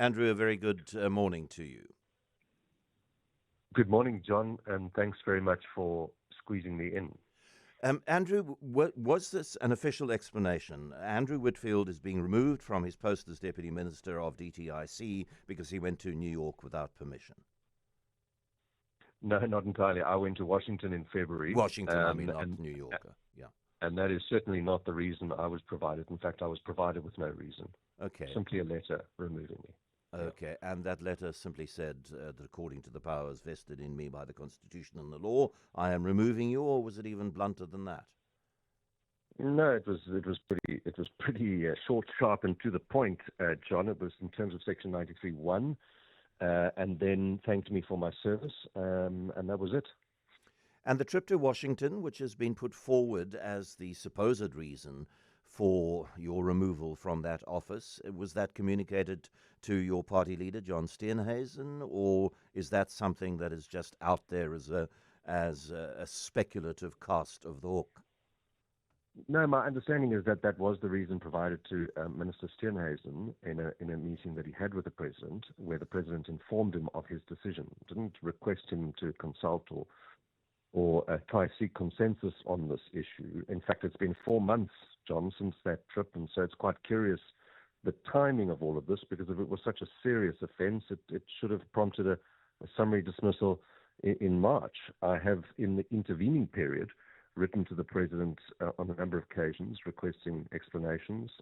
Andrew, a very good morning to you. Good morning, John, and thanks very much for squeezing me in. Andrew, was this an official explanation? Andrew Whitfield is being removed from his post as Deputy Minister of DTIC because he went to New York without permission. No, not entirely. I went to Washington in February. Washington, not New York. Yeah. And that is certainly not the reason I was provided. In fact, I was provided with no reason. Okay. Simply a letter removing me. Okay, and that letter simply said that according to the powers vested in me by the Constitution and the law, I am removing you, or was it even blunter than that? No, it was pretty short, sharp, and to the point, John. It was in terms of Section 93(1), and then thanked me for my service, and that was it. And the trip to Washington, which has been put forward as the supposed reason for your removal from that office, was that communicated to your party leader, John Steenhuisen, or is that something that is just out there as a speculative cast of the hook? No, my understanding is that that was the reason provided to Minister Steenhuisen in a meeting that he had with the president, where the president informed him of his decision, didn't request him to consult or try to seek consensus on this issue. In fact, it's been 4 months, John, since that trip, and so it's quite curious the timing of all of this, because if it was such a serious offence, it should have prompted a summary dismissal in March. I have, in the intervening period, written to the president on a number of occasions requesting explanations,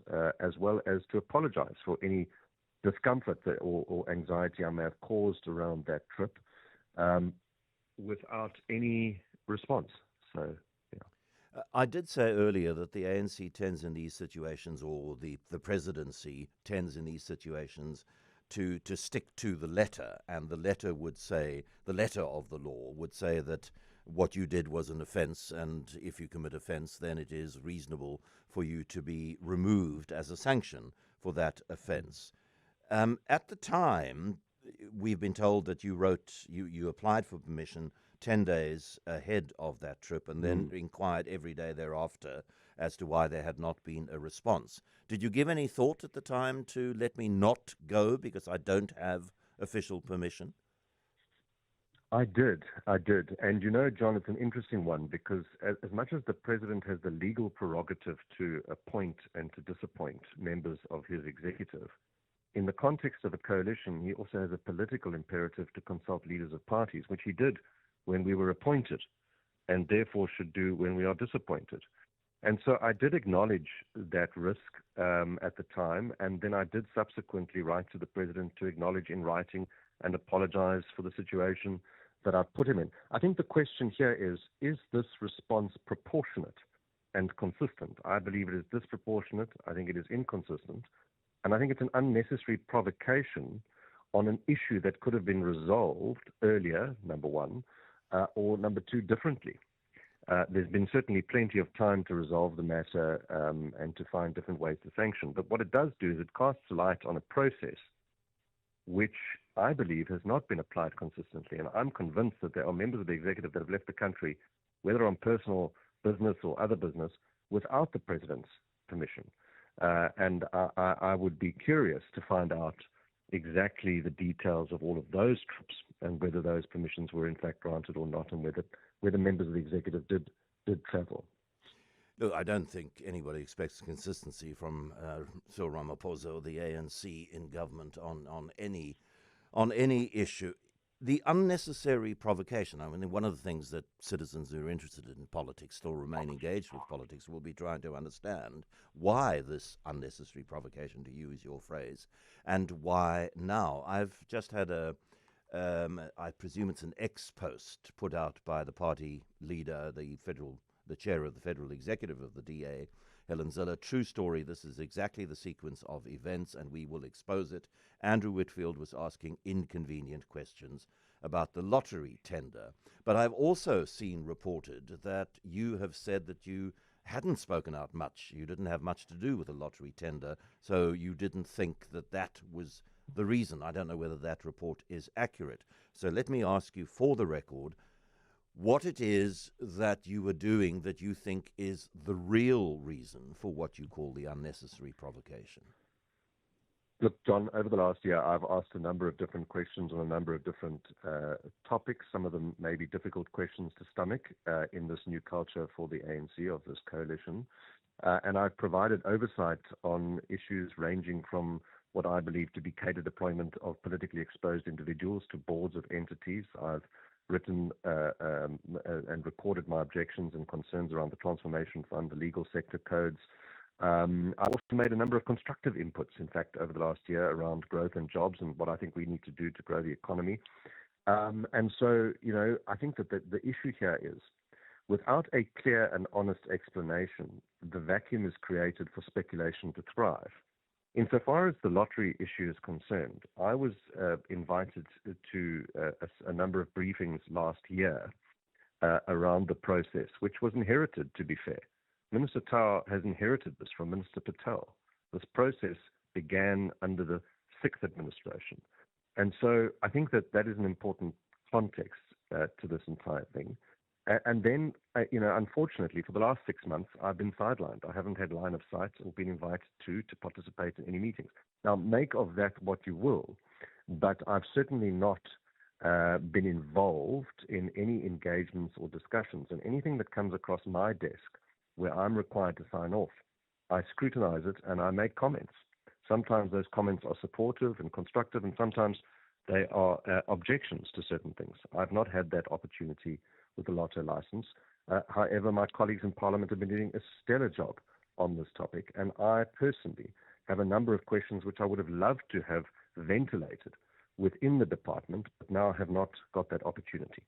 as well as to apologize for any discomfort or anxiety I may have caused around that trip, without any response. So, yeah. I did say earlier that the ANC tends in these situations, or the presidency tends in these situations, to stick to the letter, and the letter of the law would say that what you did was an offence, and if you commit offence, then it is reasonable for you to be removed as a sanction for that offence. At the time, we've been told that you applied for permission 10 days ahead of that trip and then inquired every day thereafter as to why there had not been a response. Did you give any thought at the time to let me not go because I don't have official permission? I did. And you know, John, it's an interesting one, because as much as the president has the legal prerogative to appoint and to disappoint members of his executive, in the context of a coalition, he also has a political imperative to consult leaders of parties, which he did when we were appointed, and therefore should do when we are disappointed. And so I did acknowledge that risk at the time, and then I did subsequently write to the president to acknowledge in writing and apologize for the situation that I put him in. I think the question here is this response proportionate and consistent? I believe it is disproportionate. I think it is inconsistent. And I think it's an unnecessary provocation on an issue that could have been resolved earlier, number one, or number two, differently. There's been certainly plenty of time to resolve the matter and to find different ways to sanction. But what it does do is it casts light on a process which I believe has not been applied consistently. And I'm convinced that there are members of the executive that have left the country, whether on personal business or other business, without the president's permission. And I would be curious to find out exactly the details of all of those trips and whether those permissions were in fact granted or not, and whether members of the executive did travel. Look, I don't think anybody expects consistency from Cyril Ramaphosa or the ANC in government on any issue. The unnecessary provocation, I mean, one of the things that citizens who are interested in politics, still remain engaged with politics, will be trying to understand why this unnecessary provocation, to use your phrase, and why now. I've just had I presume it's an ex-post put out by the party leader, the chair of the federal executive of the DA, Helen Zille. True story, this is exactly the sequence of events, and we will expose it. Andrew Whitfield was asking inconvenient questions about the lottery tender. But I've also seen reported that you have said that you hadn't spoken out much. You didn't have much to do with the lottery tender, so you didn't think that that was the reason. I don't know whether that report is accurate. So let me ask you, for the record, what it is that you were doing that you think is the real reason for what you call the unnecessary provocation. Look, John, over the last year, I've asked a number of different questions on a number of different topics. Some of them may be difficult questions to stomach in this new culture for the ANC, of this coalition. And I've provided oversight on issues ranging from what I believe to be cadre deployment of politically exposed individuals to boards of entities. I've written and recorded my objections and concerns around the Transformation Fund, the legal sector codes. I also made a number of constructive inputs, in fact, over the last year around growth and jobs and what I think we need to do to grow the economy. And so, I think that the issue here is, without a clear and honest explanation, the vacuum is created for speculation to thrive. Insofar as the lottery issue is concerned, I was invited to a number of briefings last year around the process, which was inherited, to be fair. Minister Tau has inherited this from Minister Patel. This process began under the sixth administration. And so I think that is an important context to this entire thing. And then, unfortunately, for the last 6 months, I've been sidelined. I haven't had line of sight or been invited to participate in any meetings. Now, make of that what you will, but I've certainly not been involved in any engagements or discussions. And anything that comes across my desk where I'm required to sign off, I scrutinize it and I make comments. Sometimes those comments are supportive and constructive, and sometimes they are objections to certain things. I've not had that opportunity with the lotto license. However, my colleagues in Parliament have been doing a stellar job on this topic, and I personally have a number of questions which I would have loved to have ventilated within the department, but now have not got that opportunity.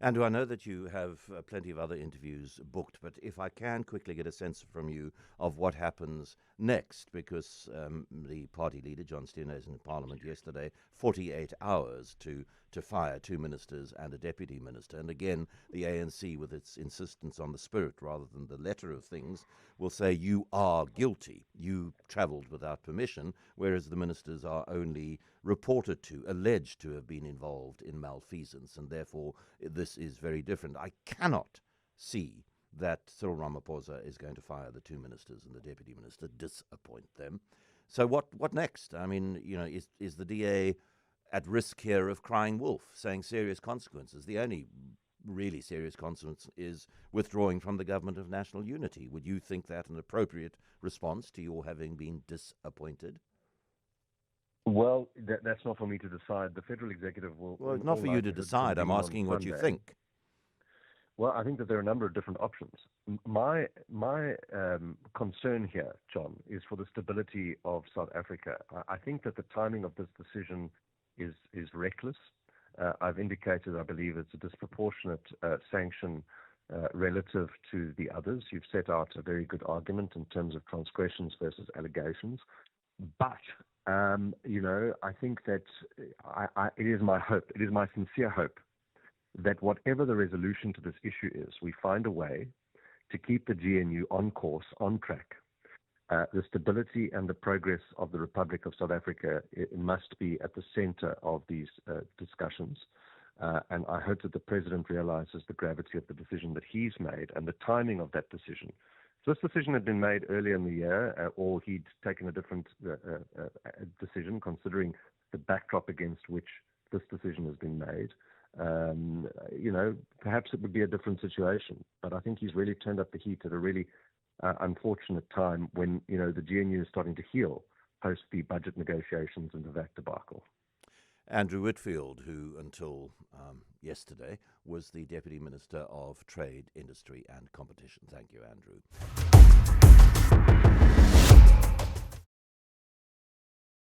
Andrew, I know that you have plenty of other interviews booked, but if I can quickly get a sense from you of what happens next, because the party leader, John Steenhuisen, in Parliament yesterday, 48 hours to fire 2 ministers and a deputy minister. And again, the ANC, with its insistence on the spirit rather than the letter of things, will say you are guilty. You travelled without permission, whereas the ministers are only reported to, alleged to have been involved in malfeasance, and therefore this is very different. I cannot see that Cyril Ramaphosa is going to fire the 2 ministers and the deputy minister, disappoint them. So what next? I mean, is the DA at risk here of crying wolf, saying serious consequences? The only really serious consequence is withdrawing from the government of national unity. Would you think that an appropriate response to your having been disappointed? Well, that's not for me to decide. The federal executive will. Well, it's not for you to decide. I'm asking what you think. Well, I think that there are a number of different options. My concern here, John, is for the stability of South Africa. I think that the timing of this decision is reckless. I've indicated, I believe it's a disproportionate sanction relative to the others. You've set out a very good argument in terms of transgressions versus allegations. But, I think that it is my hope, it is my sincere hope that whatever the resolution to this issue is, we find a way to keep the GNU on course, on track. The stability and the progress of the Republic of South Africa, it must be at the center of these discussions. And I hope that the President realizes the gravity of the decision that he's made and the timing of that decision. So this decision had been made earlier in the year, or he'd taken a different decision considering the backdrop against which this decision has been made. Perhaps it would be a different situation, but I think he's really turned up the heat at a really unfortunate time when, the GNU is starting to heal post the budget negotiations and the VAT debacle. Andrew Whitfield, who until yesterday was the Deputy Minister of Trade, Industry and Competition. Thank you, Andrew.